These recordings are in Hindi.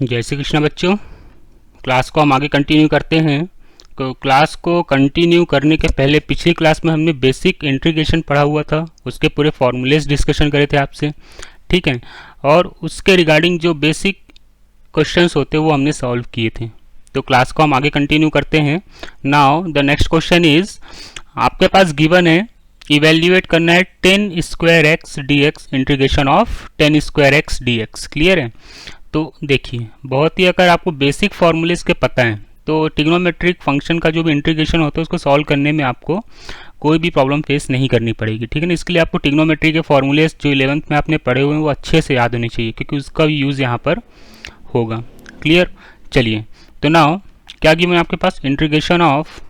जय श्री कृष्ण बच्चों। क्लास को हम आगे कंटिन्यू करते हैं। तो क्लास को कंटिन्यू करने के पहले पिछली क्लास में हमने बेसिक इंटीग्रेशन पढ़ा हुआ था, उसके पूरे फॉर्मूलेस डिस्कशन करे थे आपसे, ठीक है। और उसके रिगार्डिंग जो बेसिक क्वेश्चंस होते हैं वो हमने सॉल्व किए थे। तो क्लास को हम आगे कंटिन्यू करते हैं। Now the next question is, आपके पास गिवन है, इवेल्युएट करना है 10 square x d x integration of 10 square x d x. Clear है। तो देखिए, बहुत ही अगर आपको बेसिक फॉर्मूलेस के पता है तो ट्रिग्नोमेट्रिक फंक्शन का जो भी इंटीग्रेशन होता है उसको सॉल्व करने में आपको कोई भी प्रॉब्लम फेस नहीं करनी पड़ेगी, ठीक है ना। इसके लिए आपको ट्रिग्नोमेट्री के फॉर्मूलेस जो 11th में आपने पढ़े हुए हैं वो अच्छे से याद होने चाहिए, क्योंकि उसका भी यूज़ यहाँ पर होगा। क्लियर। चलिए, तो नाउ क्या गिवन है आपके पास, integration of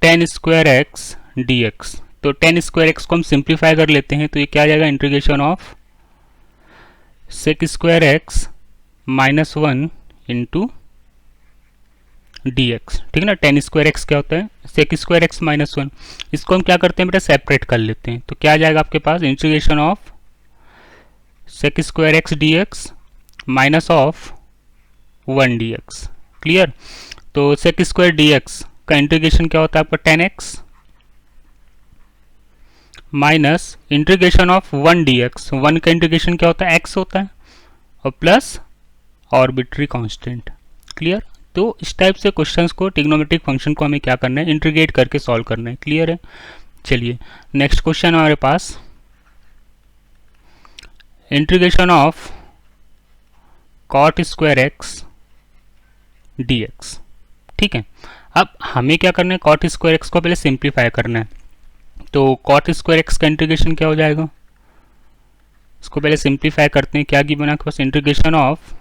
10 square x d x. तो 10 स्क्वायर एक्स को हम सिंप्लीफाई कर लेते हैं, तो ये क्या आ जाएगा, integration of sec square x minus 1 into d x, ठीक है ना। 10 स्क्वायर एक्स क्या होता है, सेक स्क्वायर एक्स माइनस 1। इसको हम क्या करते हैं बेटा, सेपरेट कर लेते हैं। तो क्या आ जाएगा आपके पास, integration of sec square x d x minus of 1 d x. Clear. तो सेक स्क्वायर डी एक्स का इंटीग्रेशन क्या होता है आपका, 10x minus integration of 1 d x. 1 का इंटीग्रेशन क्या होता है, x होता है, और प्लस आर्बिट्री कांस्टेंट। क्लियर। तो इस टाइप से क्वेश्चंस को, ट्रिग्नोमेट्रिक फंक्शन को हमें क्या करना है, इंटीग्रेट करके सॉल्व करना है। क्लियर है। चलिए, नेक्स्ट क्वेश्चन हमारे पास, integration of cot square x d x. ठीक है। अब हमें क्या करना है, कॉट स्क्वायर एक्स को पहले सिंप्लीफाई करना है। तो कॉट स्क्वायर एक्स का इंटीग्रेशन क्या हो जाएगा, इसको पहले सिंप्लीफाई करते हैं। क्या गिवन है आपके पास, integration of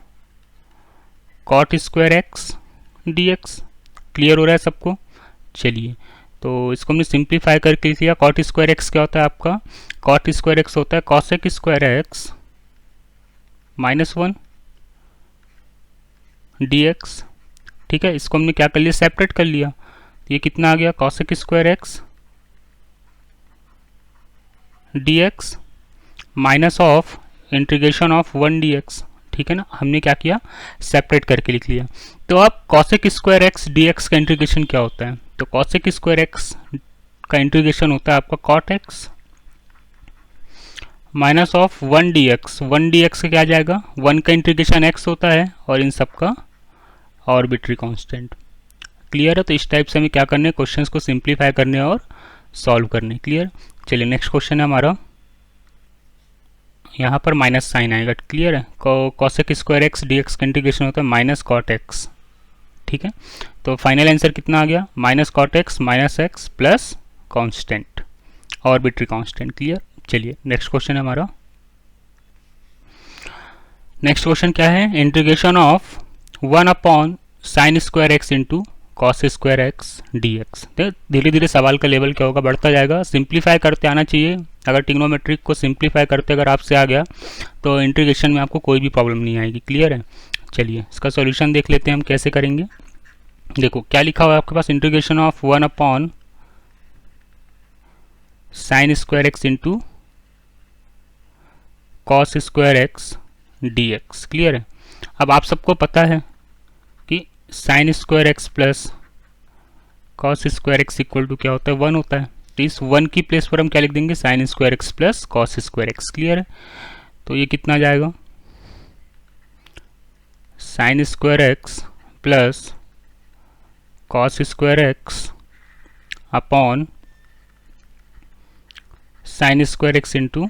cot square x d x. Clear हो रहा है सबको। चलिए, तो इसको हमने सिंप्लीफाई करके किया। कॉट स्क्वायर एक्स क्या होता है आपका, कॉट स्क्वायर एक्स होता है cosec square x minus 1 d x. ठीक है। इसको हमने क्या कर लिया, सेपरेट कर लिया। ये कितना आ गया, cosec square x d x minus of integration of 1 d x. ठीक है ना, हमने क्या किया, सेपरेट करके लिख लिया। तो अब cosec square x d x का इंटीग्रेशन क्या होता है, तो कॉसेक स्क्वायर एक्स का इंटीग्रेशन होता है आपका cot x minus of 1 d x. 1 d x का क्या आ जाएगा, 1 का इंटीग्रेशन एक्स होता है और इन सब का आर्बिट्री कांस्टेंट। क्लियर है। तो इस टाइप से हमें क्या करने, क्वेश्चंस को सिंप्लीफाई करने और सॉल्व करने। क्लियर। चलिए, नेक्स्ट क्वेश्चन है हमारा, यहाँ पर माइनस साइन आएगा। क्लियर है। Cosec square x d x का इंटीग्रेशन होता है माइनस कॉट एक्स। ठीक है। तो फाइनल आंसर कितना आ गया, minus cot x minus x plus constant, arbitrary constant. Clear. चलिए, नेक्स्ट क्वेश्चन है हमारा, नेक्स्ट क्वेश्चन क्या है, integration of 1 upon sine square x into cos square x d x. धीरे धीरे सवाल का लेवल क्या होगा, बढ़ता जाएगा। सिंप्लीफाई करते आना चाहिए। अगर ट्रिग्नोमेट्रिक को सिंप्लीफाई करते अगर आपसे आ गया तो इंटीग्रेशन में आपको कोई भी प्रॉब्लम नहीं आएगी। क्लियर है। चलिए, इसका सॉल्यूशन देख लेते हैं हम कैसे करेंगे। देखो क्या लिखा हुआ है आपके पास, integration of 1 upon sine square x into cos square x d x. Clear है। अब आप सबको पता है कि sine square x plus cos square x equal to क्या होता है, 1 होता है। तो इस 1 की प्लेस पर हम क्या लिख देंगे, sign square x plus cos square x. Clear है। तो ये कितना जाएगा, sign square x plus cos square x upon sine square x into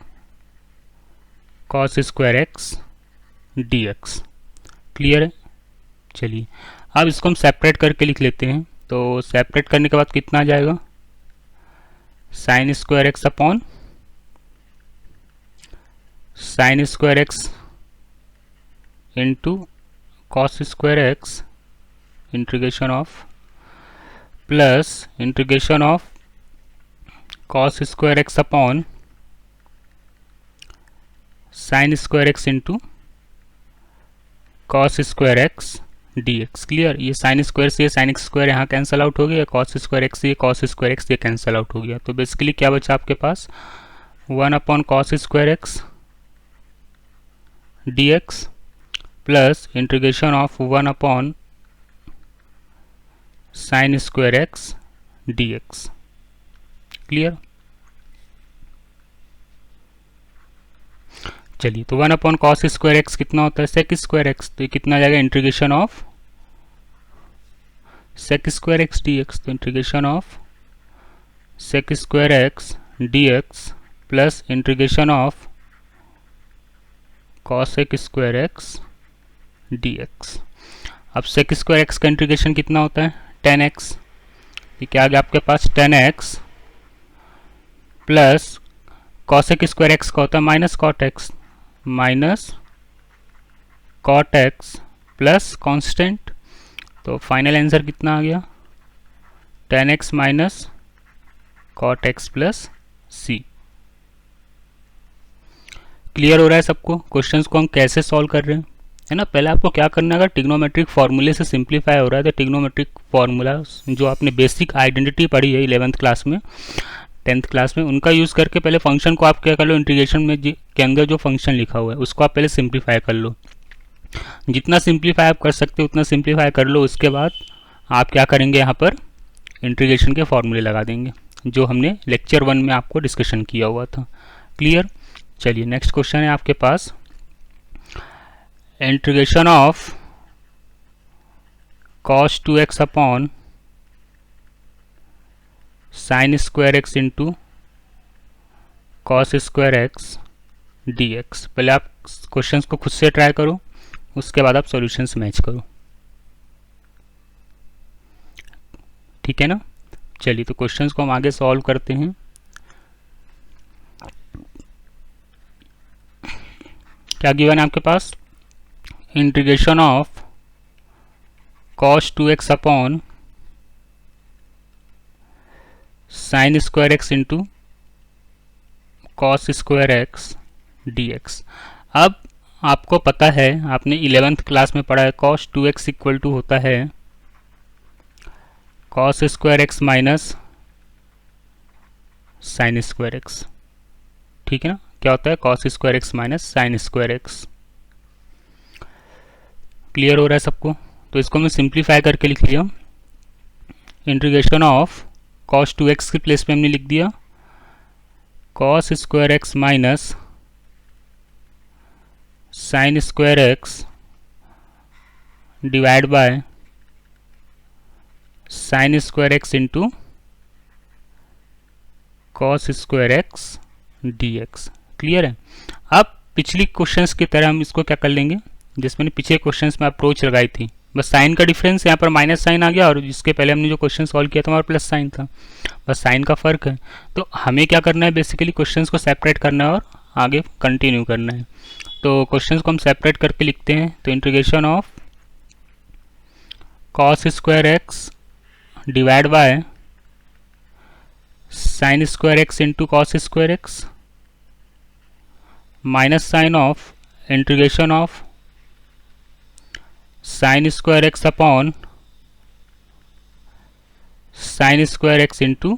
cos square x d x. Clear है। चलिए, अब इसको हम सेपरेट करके लिख लेते हैं। तो सेपरेट करने के बाद कितना आ जाएगा, sign square x upon sine square x into cos square x integration of plus integration of cos square x upon sine square x into cos square x d x. Clear. ये साइन स्क्वायर से साइन स्क्वायर यहाँ कैंसिल आउट हो गया, कॉस स्क्वायर एक्स से कॉस स्क्वायर एक्स ये कैंसिल आउट हो गया। तो बेसिकली क्या बचा आपके पास, 1 upon cos square x d x plus integration of 1 upon sine square x d x. Clear? चलिए, तो 1 अपॉन कॉस स्क्वायर एक्स कितना होता है? Sec square x. तो ये कितना आ जाएगा? Integration of sec square x d x. तो integration of sec square x d x plus integration of cosec square x d x. अब सेक स्क्वायर एक्स का इंटीग्रेशन कितना होता है? 10x। ये क्या आ गया आपके पास? 10x plus cosec square x का होता है minus cot x, minus cot x plus constant. तो फाइनल आंसर कितना आ गया? 10x minus cot x plus C. Clear हो रहा है सबको? क्वेश्चंस को हम कैसे सॉल्व कर रहे हैं, है ना? पहले आपको क्या करना है, अगर ट्रिग्नोमेट्रिक फार्मूले से सिंप्लीफाई हो रहा है तो ट्रिग्नोमेट्रिक फार्मूला जो आपने बेसिक आइडेंटिटी पढ़ी है 11th क्लास में, 10th क्लास में, उनका यूज़ करके पहले फंक्शन को आप क्या कर लो, इंटीग्रेशन में के अंदर जो फंक्शन लिखा हुआ है उसको आप पहले सिंप्लीफाई कर लो। जितना सिंप्लीफाई आप कर सकते हो उतना सिंप्लीफाई कर लो। उसके बाद आप क्या करेंगे, यहाँ पर इंटीग्रेशन के फॉर्मूले लगा देंगे जो हमने लेक्चर 1 में आपको डिस्कशन किया हुआ था। क्लियर? चलिए, नेक्स्ट क्वेश्चन है आपके पास, integration of cos 2x upon sine square x into cos square x d x. पहले आप क्वेश्चंस को खुद से ट्राई करो, उसके बाद आप सॉल्यूशंस मैच करो। ठीक है ना? चलिए, तो क्वेश्चंस को हम आगे सॉल्व करते हैं। क्या गिवन है आपके पास? Integration of cos 2x upon sine square x into cos square x d x. अब आपको पता है, आपने 11th क्लास में पढ़ा है, cos 2x इक्वल टू होता है cos square x minus sign square x. ठीक है ना? क्या होता है? Cos square x minus sign square x. Clear हो रहा है सबको? तो इसको मैं सिंप्लीफाई करके लिख लिया। इंटीग्रेशन ऑफ cos 2x के प्लेस पे हमने लिख दिया cos square x minus sign square x divide by sine square x into cos square x d x. Clear है? अब पिछली क्वेश्चंस की तरह हम इसको क्या कर लेंगे, जिसमें पिछले क्वेश्चंस में अप्रोच लगाई थी, बस साइन का डिफरेंस, यहाँ पर माइनस साइन आ गया और जिसके पहले हमने जो क्वेश्चन सॉल्व किया था वहाँ प्लस साइन था, बस साइन का फर्क है। तो हमें क्या करना है, बेसिकली क्वेश्चंस को सेपरेट करना है और आगे कंटिन्यू करना है। तो क्वेश्चंस को हम सेपरेट करके लिखते हैं। तो integration of cos square x divide by sine square x into cos square x minus sine of integration of sine square x upon sine square x into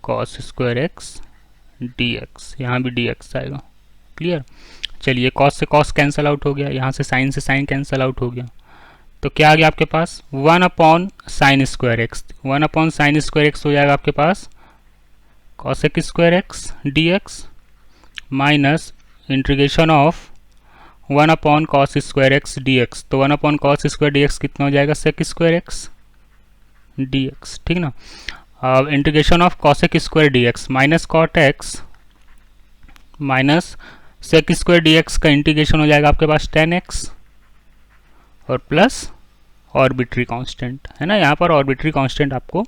cos square x d x. यहाँ भी डी एक्स आएगा। क्लियर? चलिए, कॉस से कॉस कैंसिल आउट हो गया, यहाँ से साइन कैंसिल आउट हो गया। तो क्या आ गया आपके पास? 1 upon sine square x. 1 upon sine square x हो जाएगा आपके पास cosec square x d x minus integration of 1 upon cos square x d x. तो 1 upon cos square d x कितना हो जाएगा? Sec square x d x. ठीक ना? अब integration of cosec square d x minus cot x minus sec square d x का इंटीग्रेशन हो जाएगा आपके पास 10x और प्लस ऑर्बिट्री कांस्टेंट, है ना? यहाँ पर ऑर्बिट्री कांस्टेंट आपको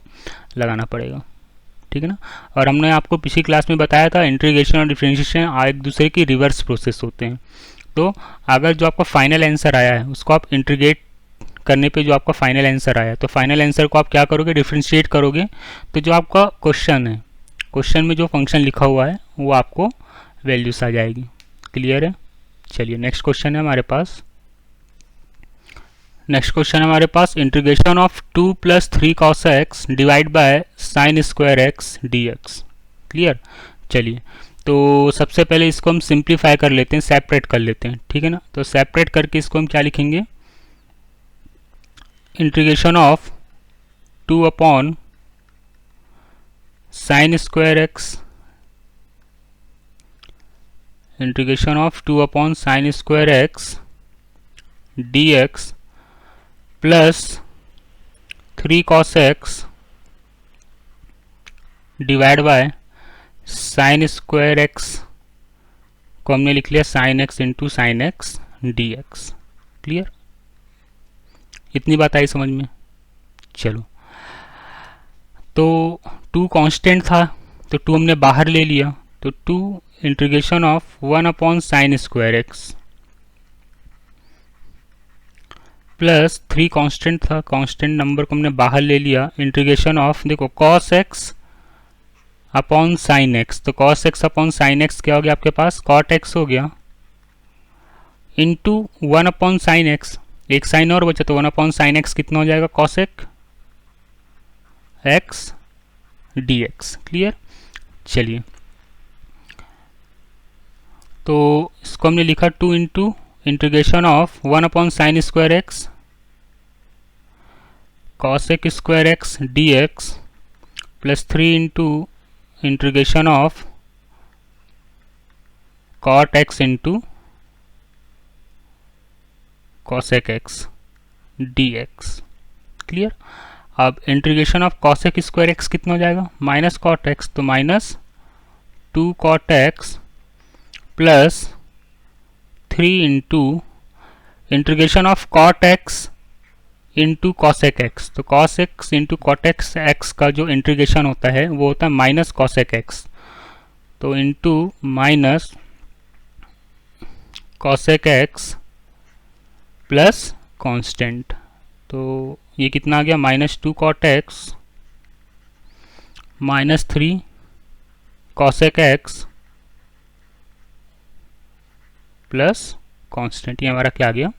लगाना पड़ेगा। ठीक है ना? और हमने आपको पिछली क्लास में बताया था इंटीग्रेशन और डिफरेंशिएशन एक दूसरे की रिवर्स प्रोसेस होते हैं। तो अगर जो आपका फाइनल आंसर आया है उसको आप इंटीग्रेट करने पे जो आपका फाइनल आंसर आया है, तो फाइनल आंसर को आप क्या करोगे? डिफरेंशिएट करोगे। तो जो आपका क्वेश्चन है, क्वेश्चन में जो फंक्शन लिखा हुआ है वो आपको वैल्यूज आ जाएगी। क्लियर है? चलिए, नेक्स्ट क्वेश्चन है हमारे पास। नेक्स्ट क्वेश्चन हमारे पास integration of 2 + 3 cos x divide by sine square x d x. Clear? चलिए, तो सबसे पहले इसको हम सिंप्लीफाई कर लेते हैं, सेपरेट कर लेते हैं, ठीक है ना। तो सेपरेट करके इसको हम क्या लिखेंगे, integration of 2 upon sine square x, integration of 2 upon sine square x d x plus 3 cos x divide by sine square x को हमने लिख लिया sign x into sine x d x. Clear, इतनी बात आई समझ में। चलो, तो 2 कांस्टेंट था तो 2 हमने बाहर ले लिया, तो 2 integration of 1 upon sine square x plus 3 constant था, कांस्टेंट नंबर को हमने बाहर ले लिया, इंटीग्रेशन ऑफ देखो cos x upon sine x, तो cos x upon sine x क्या हो गया आपके पास, cot x हो गया, इंटू 1 अपॉन साइन एक्स, एक साइन और बचा तो 1 अपॉन साइन एक्स कितना हो जाएगा, cos x dx। क्लियर, चलिए तो इसको हमने लिखा 2 into integration of 1 upon sine square x cos x square x d x plus 3 into integration of cot x into cosec x dx। Clear, अब integration of cosec square x कितना हो जाएगा, माइनस cot x, तो minus 2 cot x plus 3 into integration of cot x into cosec x, तो cos x into cot x का जो इंटीग्रेशन होता है वो होता है माइनस cosec x, तो into minus cosec x plus constant, तो ये कितना आ गया, minus 2 cot x minus 3 cosec x plus constant, ये हमारा क्या आ गया,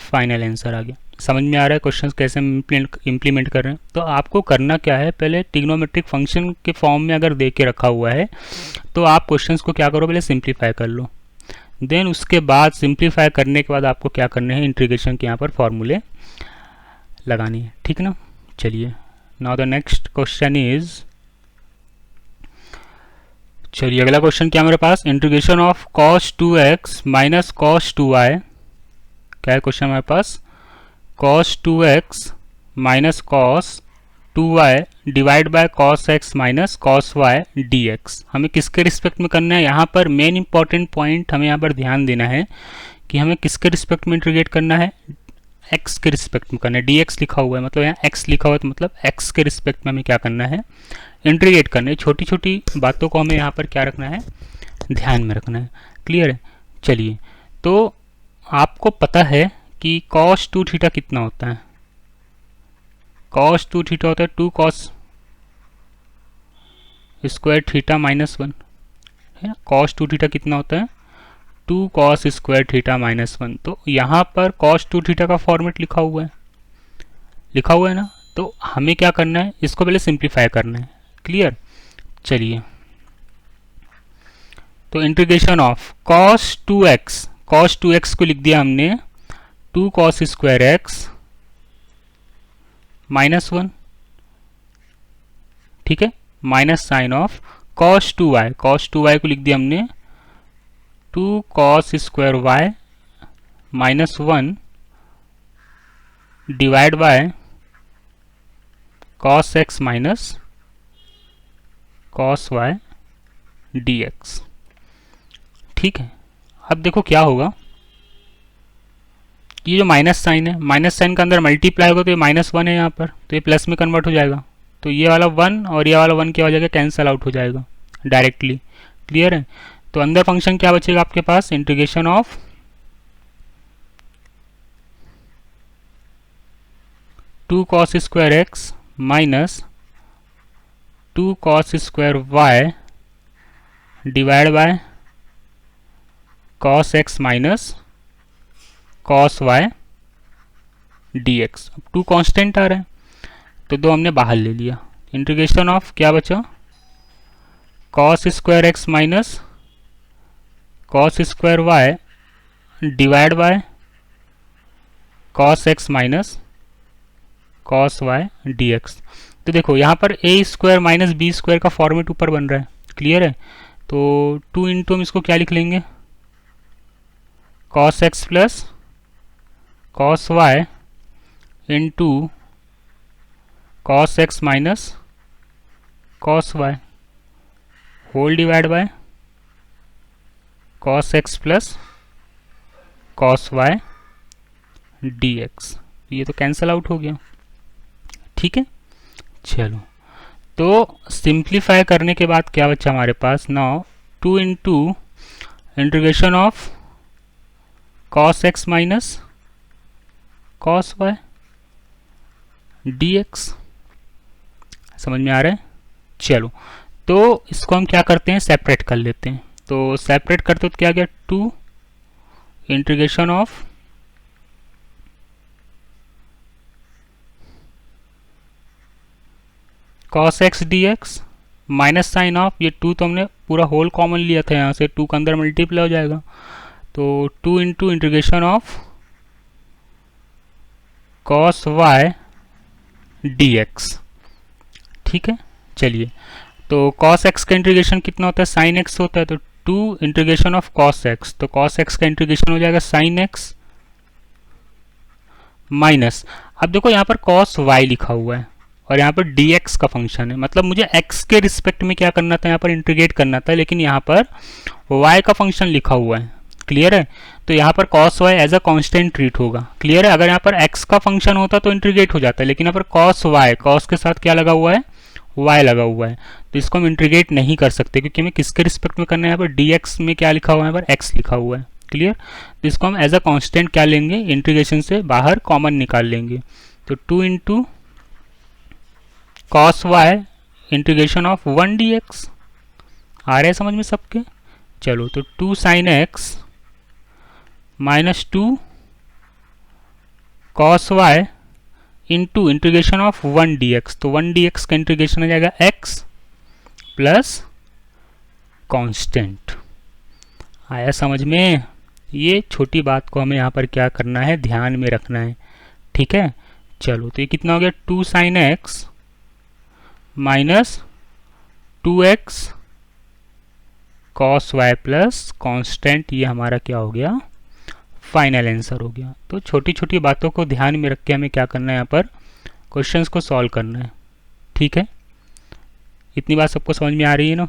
फाइनल आंसर आ गया। समझ में आ रहा है क्वेश्चन कैसे इम्प्लीमेंट कर रहे हैं। तो आपको करना क्या है, पहले ट्रिग्नोमेट्रिक फंक्शन के फॉर्म में अगर दे के रखा हुआ है तो आप क्वेश्चंस को क्या करो, पहले सिंप्लीफाई कर लो, देन उसके बाद सिंप्लीफाई करने के बाद आपको क्या करना है, इंटीग्रेशन के यहाँ पर फॉर्मूले लगानी है, ठीक ना। चलिए, now the next question is, चलिए अगला क्वेश्चन क्या मेरे पास, integration of cos 2x minus cos 2y, क्या है क्वेश्चन हमारे पास, cos 2x minus cos 2y divide by cos x minus cos y dx। हमें किसके रिस्पेक्ट में करना है, यहाँ पर मेन इंपॉर्टेंट पॉइंट हमें यहाँ पर ध्यान देना है कि हमें किसके रिस्पेक्ट में इंटीग्रेट करना है, x के रिस्पेक्ट में करना है। dx लिखा हुआ है मतलब यहाँ x लिखा हुआ है, तो मतलब x के रिस्पेक्ट में हमें क्या करना है, इंटीग्रेट करना है। छोटी छोटी बातों को हमें यहाँ पर क्या रखना है, ध्यान में रखना है। क्लियर है, चलिए तो आपको पता है कि cos 2 थीटा कितना होता है, cos 2 थीटा होता है 2 cos स्क्वायर थीटा माइनस 1 है। cos 2 थीटा कितना होता है, 2 cos स्क्वायर थीटा माइनस 1। तो यहाँ पर cos 2 थीटा का फॉर्मेट लिखा हुआ है ना, तो हमें क्या करना है, इसको पहले सिंप्लीफाई करना है। क्लियर, चलिए तो इंटीग्रेशन ऑफ cos 2x को लिख दिया हमने 2 cos स्क्वायर एक्स माइनस 1, ठीक है, minus sine of cos 2y को लिख दिया हमने 2 cos square y minus 1 divide by cos x minus cos y dx। ठीक है, अब देखो क्या होगा, ये जो माइनस साइन है, माइनस साइन का अंदर मल्टीप्लाई होगा तो ये माइनस 1 है यहाँ पर, तो ये प्लस में कन्वर्ट हो जाएगा, तो ये वाला 1 और ये वाला 1 क्या हो जाएगा, कैंसल आउट हो जाएगा डायरेक्टली। क्लियर है, तो अंदर फंक्शन क्या बचेगा आपके पास, integration of 2 cos square x minus 2 cos square y divide by cos x minus cos y dx। अब 2 कांस्टेंट आ रहे हैं तो 2 हमने बाहर ले लिया, इंटीग्रेशन ऑफ क्या बचा, cos square x minus cos square y divide by cos x minus cos y d x. तो देखो यहाँ पर a square minus b square का फॉर्मेट ऊपर बन रहा है, क्लियर है। तो 2 इंटू हम इसको क्या लिख लेंगे, cos x plus cos y into cos x minus cos y whole divide by cos x plus cos y d x. ये तो कैंसल आउट हो गया, ठीक है। चलो, तो सिंप्लीफाई करने के बाद क्या बचा हमारे पास, now 2 into integration of cos x minus cos y d x. समझ में आ रहा है। चलो, तो इसको हम क्या करते हैं, सेपरेट कर लेते हैं। तो सेपरेट करते हो तो क्या गया, 2 integration of cos x d x minus sine of, ये 2 तो हमने पूरा होल कॉमन लिया था, यहाँ से 2 के अंदर मल्टीप्लाई हो जाएगा। तो 2 into integration of cos y d x, ठीक है। चलिए, तो कॉस एक्स का इंटीग्रेशन कितना होता है, साइन एक्स होता है। तो 2 इंटीग्रेशन ऑफ कॉस एक्स, तो कॉस एक्स का इंटीग्रेशन हो जाएगा साइन एक्स माइनस, अब देखो यहाँ पर कॉस वाई लिखा हुआ है और यहाँ पर dx का फंक्शन है, मतलब मुझे x के रिस्पेक्ट में क्या करना था, यहाँ पर इंटीग्रेट करना था, लेकिन यहाँ पर y का फंक्शन लिखा हुआ है, क्लियर है। तो यहाँ पर cos y as a constant treat होगा, क्लियर है। अगर यहाँ पर x का फंक्शन होता तो इंटीग्रेट हो जाता है, लेकिन यहाँ पर cos y, cos के साथ क्या लगा हुआ है, y लगा हुआ है, तो इसको हम इंटीग्रेट नहीं कर सकते, क्योंकि हमें किसके रिस्पेक्ट में करना है, यहाँ पर dx में क्या लिखा हुआ है, यहाँ पर x लिखा हुआ है, क्लियर। तो इसको हम एज अ कांस्टेंट क्या लेंगे, इंटीग्रेशन से बाहर कॉमन निकाल लेंगे। तो 2 into cos y integration of 1 dx, आ रहा है समझ में सबके। चलो, तो 2 sine x minus 2 cos y into integration of 1 dx, तो 1 dx का इंटीग्रेशन हो जाएगा x प्लस कांस्टेंट। आया समझ में। ये छोटी बात को हमें यहाँ पर क्या करना है, ध्यान में रखना है, ठीक है। चलो, तो ये कितना हो गया, 2 sine x minus 2x cos y plus constant, ये हमारा क्या हो गया, फाइनल आंसर हो गया। तो छोटी छोटी बातों को ध्यान में रख के हमें क्या करना है, यहाँ पर क्वेश्चंस को सॉल्व करना है, ठीक है। इतनी बात सबको समझ में आ रही है ना।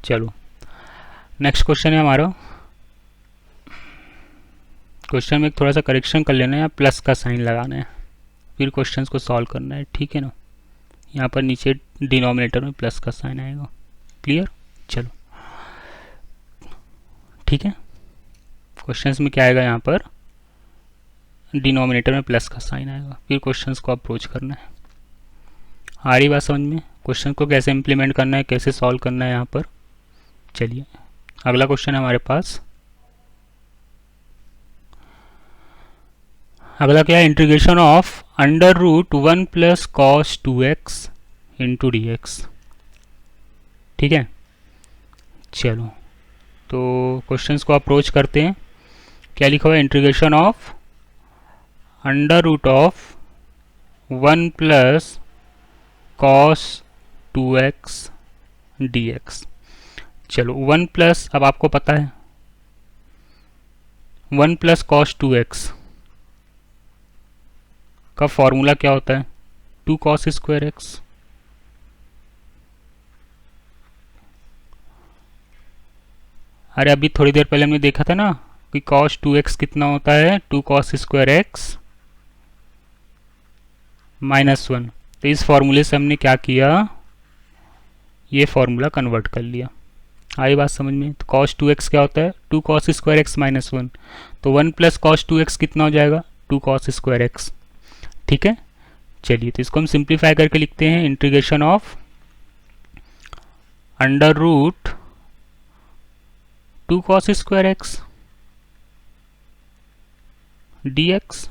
चलो, नेक्स्ट क्वेश्चन है हमारा। क्वेश्चन में थोड़ा सा करेक्शन कर लेना है, प्लस का साइन लगाना है, फिर क्वेश्चंस को सॉल्व करना है, ठीक है ना। यहाँ पर नीचे डिनोमिनेटर में प्लस का साइन आएगा, क्लियर। चलो, ठीक है। क्वेश्चंस में क्या आएगा, यहाँ पर डिनोमिनेटर में प्लस का साइन आएगा, फिर क्वेश्चंस को अप्रोच करना है। आ रही बात समझ में, क्वेश्चन को कैसे इंप्लीमेंट करना है, कैसे सॉल्व करना है यहाँ पर। चलिए, अगला क्वेश्चन है हमारे पास। अगला क्या है, integration of under root 1 plus cos 2x into d x, ठीक है। चलो, तो क्वेश्चंस को अप्रोच करते हैं। क्या लिखा हुआ है, integration of under root of 1 plus cos 2x d x. चलो, 1 प्लस, अब आपको पता है 1 प्लस कॉस 2x का फॉर्मूला क्या होता है, 2 कॉस स्क्वायर एक्स। अरे अभी थोड़ी देर पहले हमने देखा था ना कि कॉस 2x कितना होता है, 2 कॉस स्क्वायर एक्स माइनस 1। तो इस फॉर्मूले से हमने क्या किया, ये फॉर्मूला कन्वर्ट कर लिया। आई बात समझ में। तो कॉस 2x क्या होता है, 2 कॉस स्क्वायर एक्स माइनस 1। तो 1 प्लस कॉस 2x कितना हो जाएगा, 2 कॉस स्क्वायर एक्स, ठीक है। चलिए, तो इसको हम सिंप्लीफाई करके लिखते हैं, integration of under root 2 cos square x d x.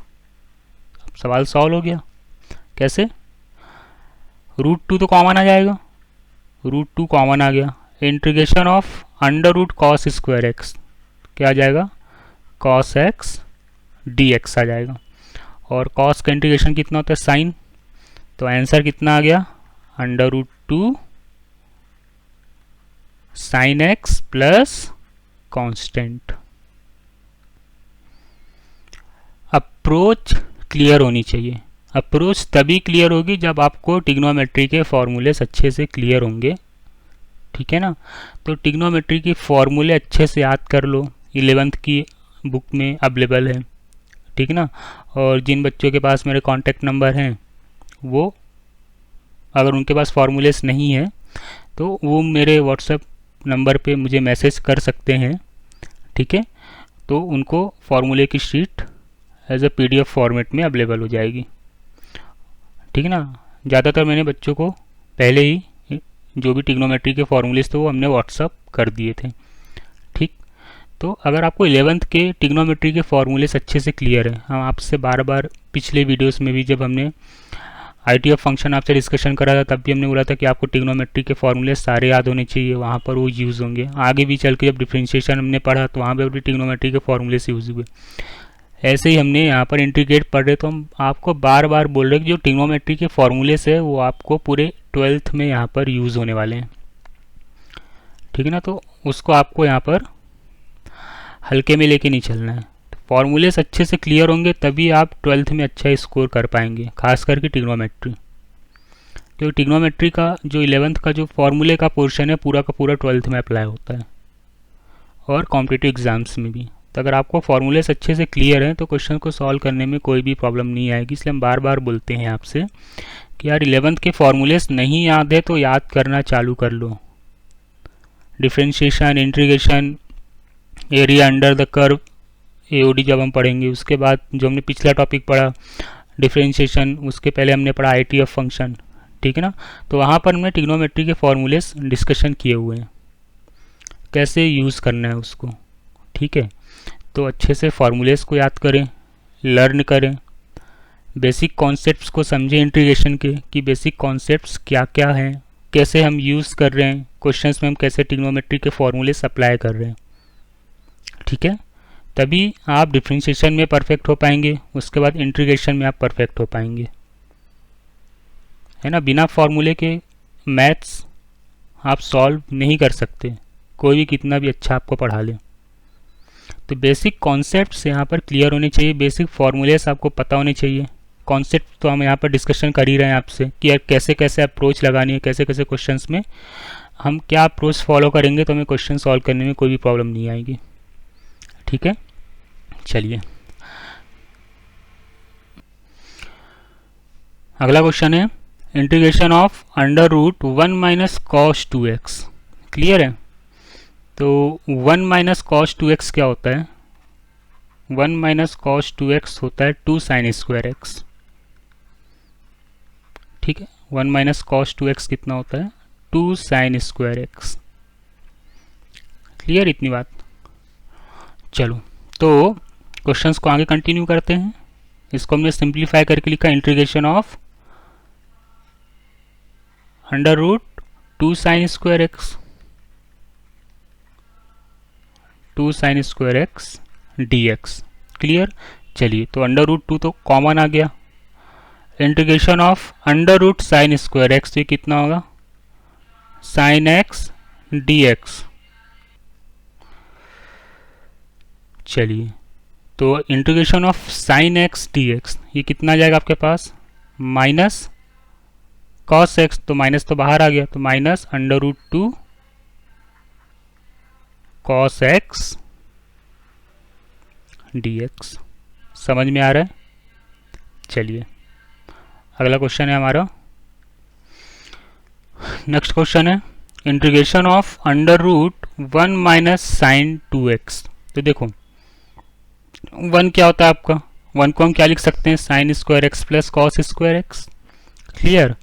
सवाल सॉल्व हो गया। कैसे, √2 तो कॉमन आ जाएगा, √2 कॉमन आ गया। Integration of under root cos square x, क्या आ जाएगा, cos x dx आ जाएगा। और cos का इंटीग्रेशन कितना होता है, साइन, तो आंसर कितना आ गया, √2 sin x plus constant. Approach clear होनी चाहिए। अप्रोच तभी क्लियर होगी जब आपको ट्रिग्नोमेट्री के फॉर्मूलेस अच्छे से क्लियर होंगे, ठीक है ना। तो ट्रिग्नोमेट्री की फॉर्मूले अच्छे से याद कर लो, 11th की बुक में अवेलेबल है, ठीक ना। और जिन बच्चों के पास मेरे कांटेक्ट नंबर हैं, वो अगर उनके पास फॉर्मूलेस नहीं है तो वो मेरे व्हाट्सएप नंबर पे मुझे मैसेज कर सकते हैं, ठीक है। तो उनको फॉर्मूले की sheet as a PDF format में अवेलेबल हो जाएगी, ठीक है ना। ज़्यादातर मैंने बच्चों को पहले ही जो भी ट्रिग्नोमेट्री के फॉर्मूलेस थे वो हमने व्हाट्सअप कर दिए थे, ठीक। तो अगर आपको 11th के ट्रिग्नोमेट्री के फॉर्मूलेस अच्छे से क्लियर है, हम आपसे बार बार पिछले वीडियोस में भी जब हमने ITF फंक्शन आपसे डिस्कशन करा था तब भी हमने बोला था कि आपको ट्रिग्नोमेट्री के फॉर्मूले सारे याद होने चाहिए, वहाँ पर वो यूज़ होंगे। आगे भी चल के जब डिफरेंशिएशन हमने पढ़ा तो वहाँ पर भी ट्रिग्नोमेट्री के फॉर्मूले से यूज़ हुए। ऐसे ही हमने यहाँ पर इंटीग्रेट पढ़ रहे तो हम आपको बार बार बोल रहे हैं कि जो ट्रिग्नोमेट्री के फॉर्मूले से वो आपको पूरे 12th में यहाँ पर यूज़ होने वाले हैं, ठीक है ना। तो उसको आपको यहाँ पर हल्के में लेके नहीं चलना है। फॉर्मूलेस अच्छे से क्लियर होंगे तभी आप 12th में अच्छा स्कोर कर पाएंगे, खास करके ट्रिग्नोमेट्री। तो ट्रिग्नोमेट्री का जो 11th का जो फॉर्मूले का पोर्शन है पूरा का पूरा 12th में अप्लाई होता है और कॉम्पिटिटिव एग्जाम्स में भी। तो अगर आपको फॉर्मूलेस अच्छे से क्लियर हैं तो क्वेश्चन को सॉल्व करने में कोई भी प्रॉब्लम नहीं आएगी। इसलिए हम बार बार बोलते हैं आपसे कि यार 11th के फॉर्मूलेस नहीं याद है तो याद करना चालू कर लो। Differentiation, integration, area under the curve, AOD जब हम पढ़ेंगे, उसके बाद जो हमने पिछला टॉपिक पढ़ा डिफरेंशिएशन, उसके पहले हमने पढ़ा ITF फंक्शन, ठीक है ना। तो वहाँ पर हमने ट्रिग्नोमेट्री के फॉर्मूलेस डिस्कशन किए हुए हैं, कैसे यूज़ करना है उसको, ठीक है। तो अच्छे से फॉर्मूलेस को याद करें, लर्न करें, बेसिक कॉन्सेप्ट्स को समझें इंटीग्रेशन के कि बेसिक कॉन्सेप्ट्स क्या क्या हैं, कैसे हम यूज़ कर रहे हैं, क्वेश्चंस में हम कैसे ट्रिग्नोमेट्री के फॉर्मूलेस अप्लाई कर रहे हैं, ठीक है। तभी आप डिफरेंशिएशन में परफेक्ट हो पाएंगे, उसके बाद इंटीग्रेशन में आप परफेक्ट हो पाएंगे, है ना। बिना फॉर्मूले के मैथ्स आप सॉल्व नहीं कर सकते, कोई भी कितना भी अच्छा आपको पढ़ा ले। तो बेसिक कॉन्सेप्ट्स यहाँ पर क्लियर होने चाहिए, बेसिक फॉर्मूलेस आपको पता होने चाहिए। कॉन्सेप्ट तो हम यहाँ पर डिस्कशन कर ही रहे हैं आपसे कि यार कैसे कैसे अप्रोच लगानी है, कैसे कैसे क्वेश्चंस में हम क्या अप्रोच फॉलो करेंगे तो हमें क्वेश्चन सॉल्व करने में कोई भी प्रॉब्लम नहीं आएगी, ठीक है। चलिए अगला क्वेश्चन है integration of √1 minus cos 2x। Clear है। तो 1 माइनस cos 2x क्या होता है, 1 माइनस cos 2x होता है 2 sin स्क्वायर x, ठीक है। 1 माइनस cos 2x कितना होता है, 2 sin स्क्वायर x। क्लियर इतनी बात। चलो तो क्वेश्चंस को आगे कंटिन्यू करते हैं। इसको हमने सिंप्लीफाई करके लिखा integration of √2 sin square x, 2 sin square x dx। Clear. चलिए तो √2 तो कॉमन आ गया, integration of √ sin square x, ये कितना होगा, sin x dx। चलिए तो integration of sin x dx ये कितना आ जाएगा आपके पास, माइनस cos x, तो माइनस तो बाहर आ गया, तो माइनस √2 cos x dx। समझ में आ रहा है। चलिए अगला क्वेश्चन है हमारा, नेक्स्ट क्वेश्चन है integration of √1 minus sin 2x। तो देखो 1 क्या होता है आपका, 1 को हम क्या लिख सकते हैं, sin square x plus cos square x। Clear.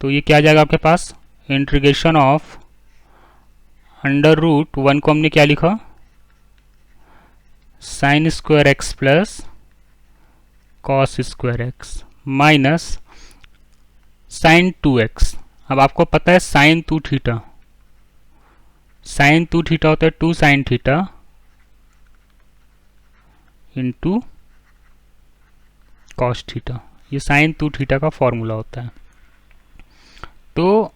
तो ये क्या आ जाएगा आपके पास, इंटीग्रेशन ऑफ √1 को हमने क्या लिखा, sin square x plus cos square x minus sin 2x। अब आपको पता है sin 2 थीटा, sin 2 थीटा होता है 2 sin theta into cos theta, ये साइन 2 थीटा का फॉर्मूला होता है। तो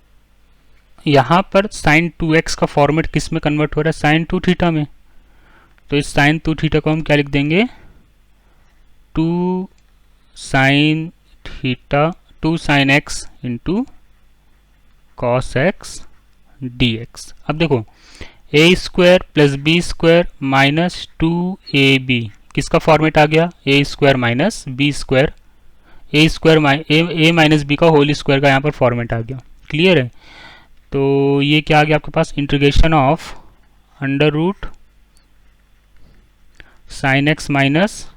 यहाँ पर साइन 2x का फॉर्मेट किस में कन्वर्ट हो रहा है, साइन 2 थीटा में। तो इस साइन 2 थीटा को हम क्या लिख देंगे, 2 sine theta 2 sine x into cos x d x. अब देखो a square plus b square minus 2ab किसका फॉर्मेट आ गया, a square minus b square, a square a minus b का होल स्क्वायर का यहाँ पर फॉर्मेट आ गया। क्लियर है। तो ये क्या आ गया आपके पास, integration of under root sine x minus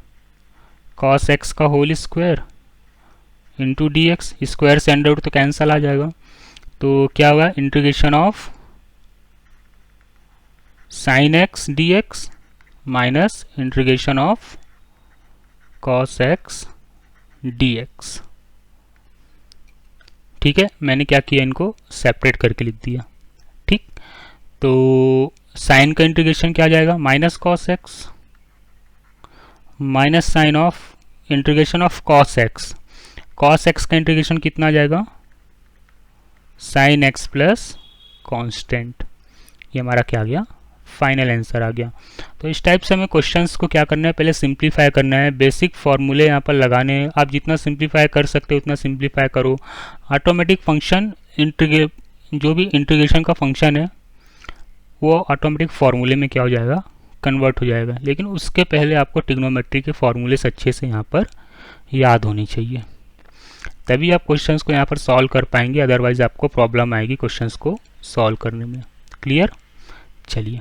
cos x का whole square into d x. Square से अंडर रूट तो कैंसल आ जाएगा। तो क्या होगा, integration of sine x d x minus integration of cos x d x. ठीक है, मैंने क्या किया, इनको सेपरेट करके लिख दिया। ठीक, तो साइन का इंटीग्रेशन क्या आ जाएगा, minus cos x minus sine of integration of cos x. Cos x का इंटीग्रेशन कितना आ जाएगा, साइन एक्स प्लस कॉन्स्टेंट। ये हमारा क्या आ गया, फाइनल आंसर आ गया। तो इस टाइप से हमें क्वेश्चंस को क्या करना है, पहले सिंप्लीफाई करना है, बेसिक फॉर्मूले यहाँ पर लगाने हैं। आप जितना सिंप्लीफाई कर सकते हो उतना सिंप्लीफाई करो। ऑटोमेटिक फंक्शन जो भी इंटीग्रेशन का फंक्शन है वो ऑटोमेटिक फार्मूले में क्या हो जाएगा, कन्वर्ट हो जाएगा। लेकिन उसके पहले आपको ट्रिग्नोमेट्री के फॉर्मूलेस अच्छे से यहाँ पर याद होनी चाहिए, तभी आप क्वेश्चंस को यहाँ पर सॉल्व कर पाएंगे, अदरवाइज आपको प्रॉब्लम आएगी क्वेश्चंस को सॉल्व करने में। क्लियर, चलिए।